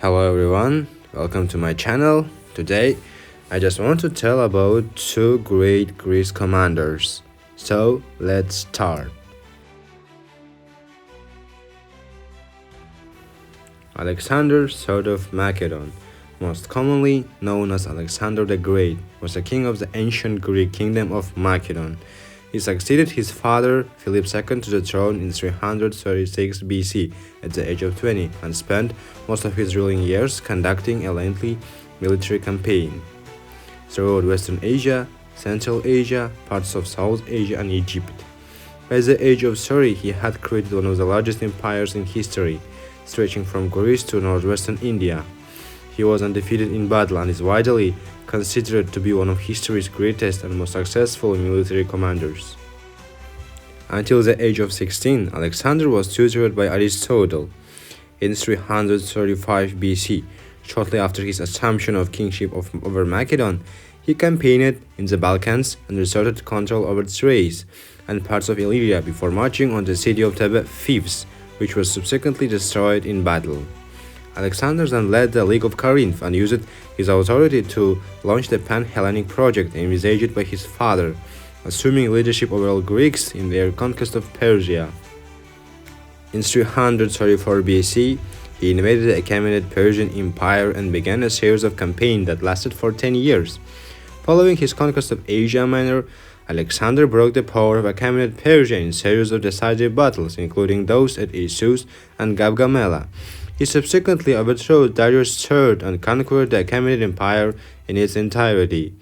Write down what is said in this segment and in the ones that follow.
Hello everyone, welcome to my channel. Today, I just want to tell about two great Greek commanders. So, let's start. Alexander, Third of Macedon, most commonly known as Alexander the Great, was a king of the ancient Greek kingdom of Macedon. He succeeded his father, Philip II, to the throne in 336 BC at the age of 20 and spent most of his ruling years conducting a lengthy military campaign throughout Western Asia, Central Asia, parts of South Asia, and Egypt. By the age of 30, he had created one of the largest empires in history, stretching from Greece to northwestern India. He was undefeated in battle and is widely considered to be one of history's greatest and most successful military commanders. Until the age of 16, Alexander was tutored by Aristotle. In 335 BC, shortly after his assumption of kingship over Macedon, he campaigned in the Balkans and asserted control over Thrace and parts of Illyria before marching on the city of Thebes, which was subsequently destroyed in battle. Alexander then led the League of Corinth and used his authority to launch the Pan-Hellenic project envisaged by his father, assuming leadership over all Greeks in their conquest of Persia. In 334 BC, he invaded the Achaemenid Persian Empire and began a series of campaigns that lasted for 10 years. Following his conquest of Asia Minor, Alexander broke the power of Achaemenid Persia in a series of decisive battles, including those at Issus and Gaugamela. He subsequently overthrew Darius III and conquered the Achaemenid Empire in its entirety.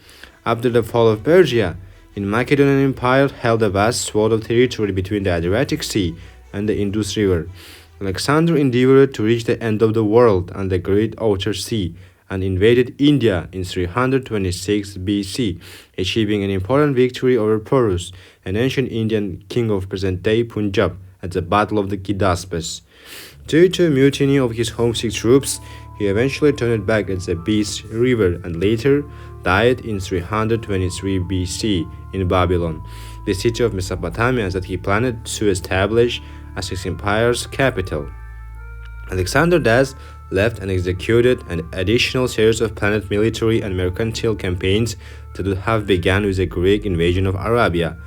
After the fall of Persia, the Macedonian Empire held a vast swath of territory between the Adriatic Sea and the Indus River. Alexander endeavored to reach the end of the world and the Great Outer Sea and invaded India in 326 BC, achieving an important victory over Porus, an ancient Indian king of present-day Punjab, at the Battle of the Hydaspes. Due to a mutiny of his homesick troops, he eventually turned back at the Beas River and later died in 323 BC in Babylon, the city of Mesopotamia that he planned to establish as his empire's capital. Alexander thus left and executed an additional series of planned military and mercantile campaigns that would have begun with the Greek invasion of Arabia.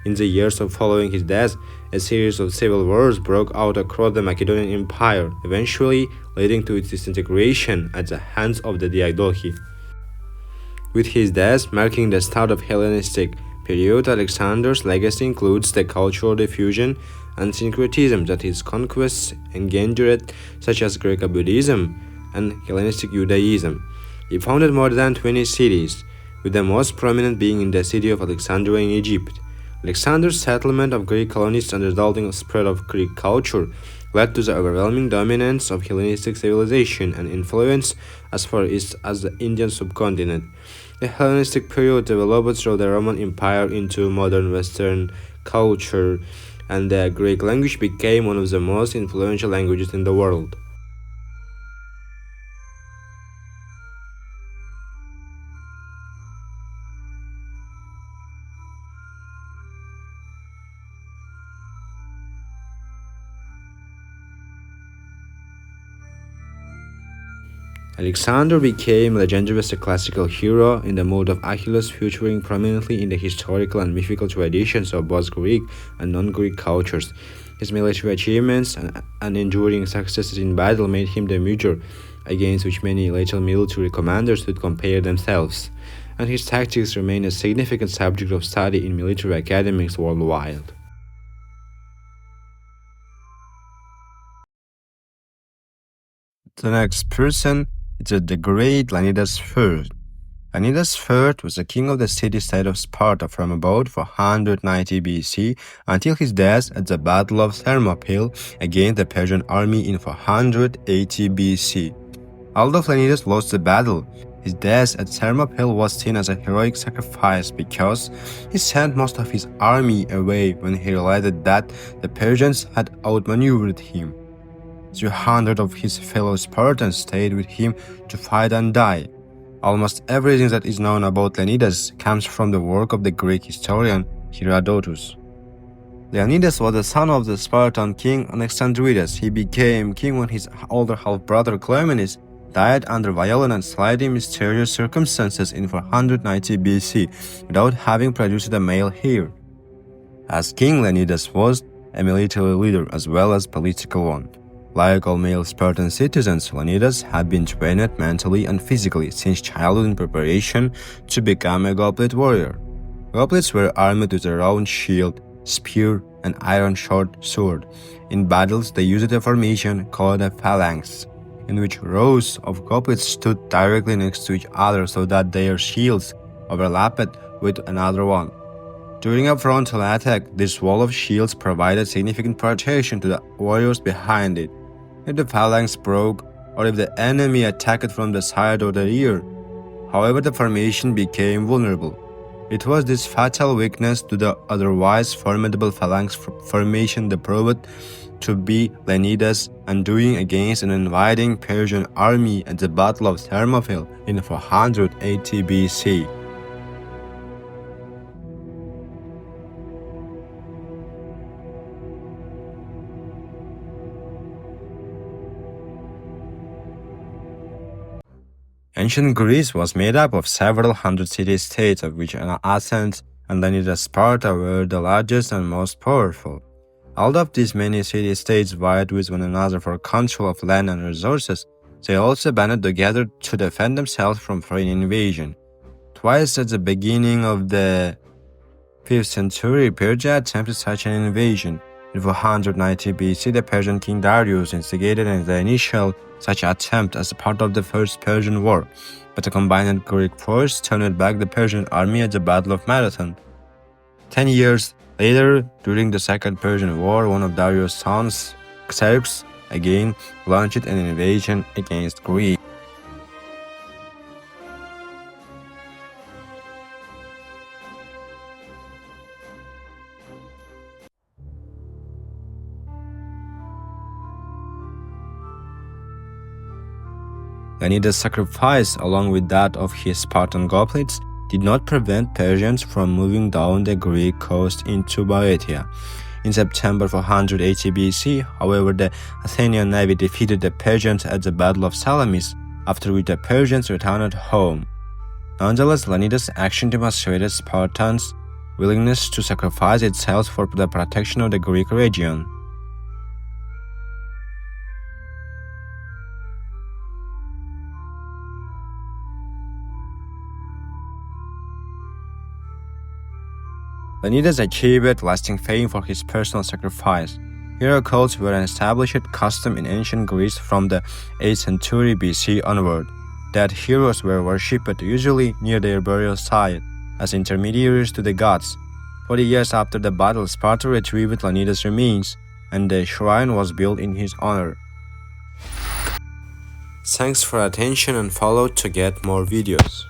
In the years following his death, a series of civil wars broke out across the Macedonian Empire, eventually leading to its disintegration at the hands of the Diadochi. With his death marking the start of Hellenistic period, Alexander's legacy includes the cultural diffusion and syncretism that his conquests engendered, such as Greco-Buddhism and Hellenistic Judaism. He founded more than 20 cities, with the most prominent being in the city of Alexandria in Egypt. Alexander's settlement of Greek colonies and the resulting spread of Greek culture led to the overwhelming dominance of Hellenistic civilization and influence as far east as the Indian subcontinent. The Hellenistic period developed through the Roman Empire into modern Western culture, and the Greek language became one of the most influential languages in the world. Alexander became legendary as a classical hero in the mode of Achilles, featuring prominently in the historical and mythical traditions of both Greek and non-Greek cultures. His military achievements and enduring successes in battle made him the measure against which many later military commanders would compare themselves, and his tactics remain a significant subject of study in military academies worldwide. The next person is the great Leonidas III. Leonidas III was the king of the city-state of Sparta from about 490 BC until his death at the Battle of Thermopylae against the Persian army in 480 BC. Although Leonidas lost the battle, his death at Thermopylae was seen as a heroic sacrifice because he sent most of his army away when he realized that the Persians had outmaneuvered him. 300 of his fellow Spartans stayed with him to fight and die. Almost everything that is known about Leonidas comes from the work of the Greek historian Herodotus. Leonidas was the son of the Spartan king Alexandridas. He became king when his older half-brother Cleomenes died under violent and slightly mysterious circumstances in 490 BC without having produced a male heir. As King Leonidas was a military leader as well as political one. Like all male Spartan citizens, Leonidas had been trained mentally and physically since childhood in preparation to become a goblet warrior. Goblets were armed with a round shield, spear, and iron short sword. In battles, they used a formation called a phalanx, in which rows of goblets stood directly next to each other so that their shields overlapped with another one. During a frontal attack, this wall of shields provided significant protection to the warriors behind it. If the phalanx broke, or if the enemy attacked from the side or the rear, however, the formation became vulnerable. It was this fatal weakness to the otherwise formidable phalanx formation that proved to be Leonidas' undoing against an invading Persian army at the Battle of Thermopylae in 480 BC. Ancient Greece was made up of several hundred city-states, of which Athens and Leonidas Sparta were the largest and most powerful. Although these many city-states vied with one another for control of land and resources, they also banded together to defend themselves from foreign invasion. Twice at the beginning of the 5th century, Persia attempted such an invasion. In 490 BC, the Persian king Darius instigated the initial such attempt as part of the First Persian War, but a combined Greek force turned back the Persian army at the Battle of Marathon. 10 years later, during the Second Persian War, one of Darius' sons, Xerxes, again launched an invasion against Greece. Leonidas' sacrifice, along with that of his Spartan goblets, did not prevent Persians from moving down the Greek coast into Boeotia. In September 480 BC, however, the Athenian navy defeated the Persians at the Battle of Salamis, after which the Persians returned home. Nonetheless, Leonidas' action demonstrated Spartans' willingness to sacrifice itself for the protection of the Greek region. Leonidas achieved lasting fame for his personal sacrifice. Hero cults were an established custom in ancient Greece from the 8th century BC onward. Dead heroes were worshipped usually near their burial site, as intermediaries to the gods. 40 years after the battle, Sparta retrieved Leonidas' remains, and a shrine was built in his honor. Thanks for attention and follow to get more videos.